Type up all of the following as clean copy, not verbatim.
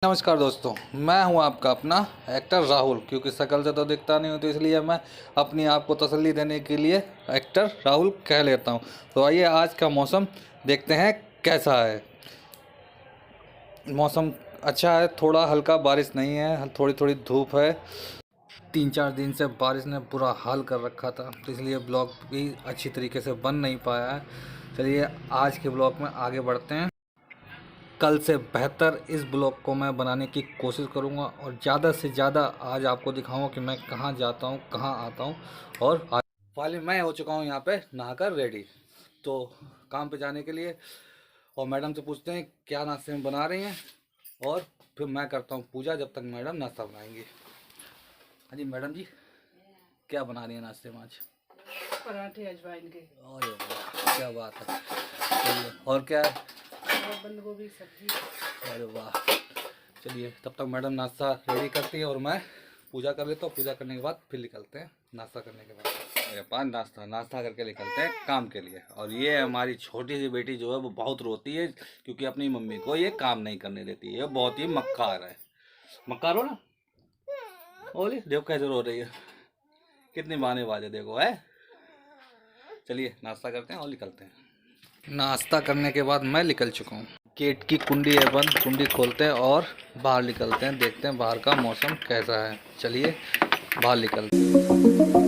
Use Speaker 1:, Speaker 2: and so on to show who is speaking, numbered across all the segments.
Speaker 1: नमस्कार दोस्तों, मैं हूं आपका अपना एक्टर राहुल। क्योंकि शक्ल से तो दिखता नहीं हूं, तो इसलिए मैं अपनी आप को तसल्ली देने के लिए एक्टर राहुल कह लेता हूं। तो आइए आज का मौसम देखते हैं कैसा है। मौसम अच्छा है, थोड़ा हल्का, बारिश नहीं है, थोड़ी थोड़ी धूप है। 3-4 दिन से बारिश ने बुरा हाल कर रखा था, तो इसलिए ब्लॉग भी अच्छी तरीके से बन नहीं पाया है। चलिए आज के ब्लॉग में आगे बढ़ते हैं। कल से बेहतर इस ब्लॉग को मैं बनाने की कोशिश करूंगा और ज़्यादा से ज़्यादा आज आपको दिखाऊंगा कि मैं कहां जाता हूं, कहां आता हूं। और फाइनली मैं हो चुका हूं यहां पे नहाकर रेडी, तो काम पे जाने के लिए। और मैडम से पूछते हैं क्या नाश्ते में बना रही हैं, और फिर मैं करता हूं पूजा जब तक मैडम नाश्ता बनाएंगी। हाँ जी मैडम जी, क्या बना रही हैं नाश्ते में आज?
Speaker 2: पराठे अजवाइन के।
Speaker 1: अरे वाह, क्या बात है। चलिए, और क्या है?
Speaker 2: और बंद गोभी सब्जी।
Speaker 1: अरे वाह। चलिए तब तक मैडम नाश्ता रेडी करती है और मैं पूजा कर लेता हूँ। पूजा करने के बाद फिर निकलते हैं नाश्ता करने के बाद। मेरे पास नाश्ता करके निकलते हैं काम के लिए। और ये हमारी छोटी सी बेटी जो है वो बहुत रोती है, क्योंकि अपनी मम्मी को ये काम नहीं करने देती है। बहुत ही मक्कार है। मक्कार हो ना? बोली देखो कैसे रो रही है, कितनी बहाने बाजे देखो है। चलिए नाश्ता करते हैं और निकलते हैं। नाश्ता करने के बाद मैं निकल चुका हूँ। गेट की कुंडी है बंद, कुंडी खोलते हैं और बाहर निकलते हैं, देखते हैं बाहर का मौसम कैसा है। चलिए बाहर निकलते हैं।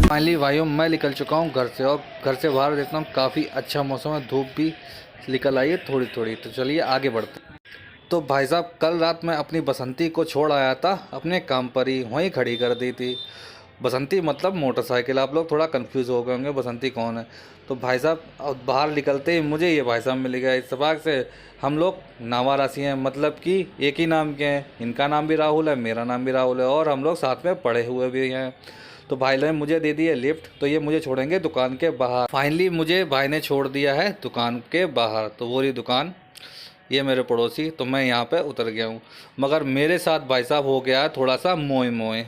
Speaker 1: फाइनली भाइयों मैं निकल चुका हूँ घर से, और घर से बाहर देखता हूँ काफ़ी अच्छा मौसम है, धूप भी निकल आई है थोड़ी थोड़ी। तो चलिए आगे बढ़ते हैं। तो भाई साहब कल रात मैं अपनी बसंती को छोड़ आया था अपने काम पर ही, वहीं खड़ी कर दी थी। बसंती मतलब मोटरसाइकिल। आप लोग थोड़ा कंफ्यूज हो गए होंगे बसंती कौन है। तो भाई साहब अब बाहर निकलते ही मुझे ये भाई साहब मिल गया। इत्तेफाक से हम लोग नावारासी हैं, मतलब कि एक ही नाम के हैं। इनका नाम भी राहुल है, मेरा नाम भी राहुल है, और हम लोग साथ में पढ़े हुए भी हैं। तो भाई ने मुझे दे दी है लिफ्ट, तो ये मुझे छोड़ेंगे दुकान के बाहर। फाइनली मुझे भाई ने छोड़ दिया है दुकान के बाहर। तो वो रही दुकान, ये मेरे पड़ोसी। तो मैं यहाँ पे उतर गया हूँ, मगर मेरे साथ भाई साहब हो गया है थोड़ा सा मोए मोए।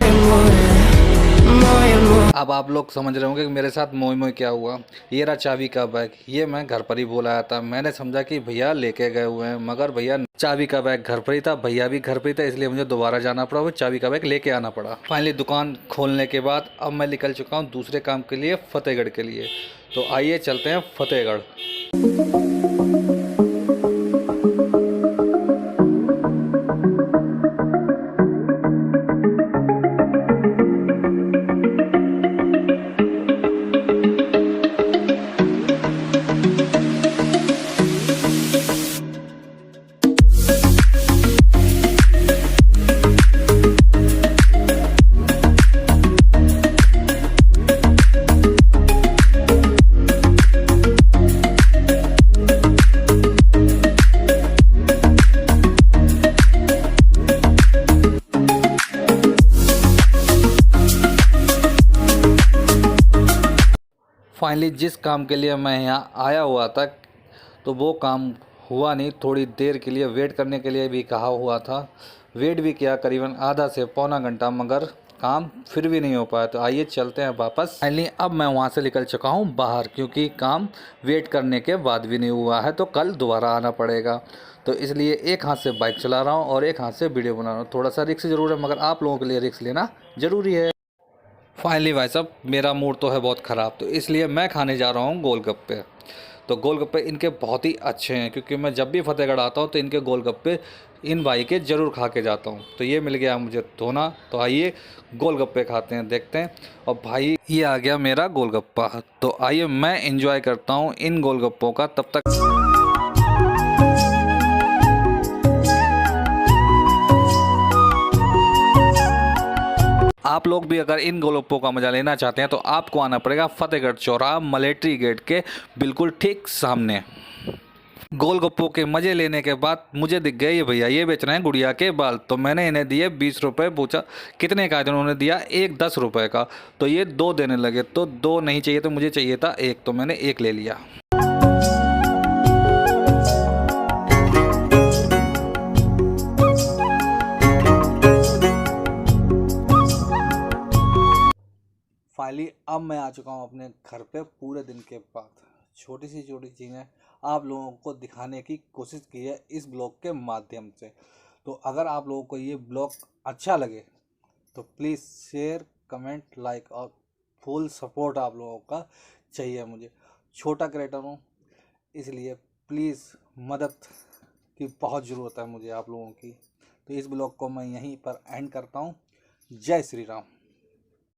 Speaker 1: अब आप लोग समझ रहे होंगे कि मेरे साथ मोए मोए क्या हुआ। ये रहा चाबी का बैग, ये मैं घर पर ही बोल आया था। मैंने समझा कि भैया लेके गए हुए हैं, मगर भैया चाबी का बैग घर पर ही था, भैया भी घर पर ही था, इसलिए मुझे दोबारा जाना पड़ा, वो चाबी का बैग लेके आना पड़ा। फाइनली दुकान खोलने के बाद अब मैं निकल चुका हूँ दूसरे काम के लिए, फतेहगढ़ के लिए। तो आइए चलते हैं फतेहगढ़। फाइनली जिस काम के लिए मैं यहाँ आया हुआ था, तो वो काम हुआ नहीं। थोड़ी देर के लिए वेट करने के लिए भी कहा हुआ था, वेट भी किया करीबन आधा से पौना घंटा, मगर काम फिर भी नहीं हो पाया। तो आइए चलते हैं वापस। फाइनली अब मैं वहाँ से निकल चुका हूँ बाहर, क्योंकि काम वेट करने के बाद भी नहीं हुआ है, तो कल दोबारा आना पड़ेगा। तो इसलिए एक हाथ से बाइक चला रहा हूँ और एक हाथ से वीडियो बना रहा हूँ। थोड़ा सा रिस्क ज़रूर है, मगर आप लोगों के लिए रिस्क लेना ज़रूरी है। फाइनली भाई साहब मेरा मूड तो है बहुत ख़राब, तो इसलिए मैं खाने जा रहा हूँ गोलगप्पे। तो गोलगप्पे इनके बहुत ही अच्छे हैं, क्योंकि मैं जब भी फतेहगढ़ आता हूँ तो इनके गोलगप्पे इन भाई के ज़रूर खा के जाता हूँ। तो ये मिल गया मुझे धोना। तो आइए गोलगप्पे खाते हैं, देखते हैं। और भाई ये आ गया मेरा गोलगप्पा। तो आइए मैं एंजॉय करता हूँ इन गोलगप्पों का। तब तक आप लोग भी अगर इन गोलगप्पों का मज़ा लेना चाहते हैं तो आपको आना पड़ेगा फतेहगढ़ चौराहा, मलेट्री गेट के बिल्कुल ठीक सामने। गोलगप्पों के मज़े लेने के बाद मुझे दिख गए ये भैया, ये बेच रहे हैं गुड़िया के बाल। तो मैंने इन्हें दिए 20 रुपये। पूछा कितने का है, तो उन्होंने दिया एक 10 रुपये का। तो ये 2 देने लगे। तो 2 नहीं चाहिए, तो मुझे चाहिए था 1, तो मैंने 1 ले लिया। फाइनली अब मैं आ चुका हूँ अपने घर पे पूरे दिन के बाद। छोटी चीज़ें आप लोगों को दिखाने की कोशिश की है इस ब्लॉग के माध्यम से। तो अगर आप लोगों को ये ब्लॉग अच्छा लगे तो प्लीज़ शेयर, कमेंट, लाइक और फुल सपोर्ट आप लोगों का चाहिए मुझे। छोटा क्रिएटर हूँ, इसलिए प्लीज़ मदद की बहुत ज़रूरत है मुझे आप लोगों की। तो इस ब्लॉग को मैं यहीं पर एंड करता हूँ। जय श्री राम।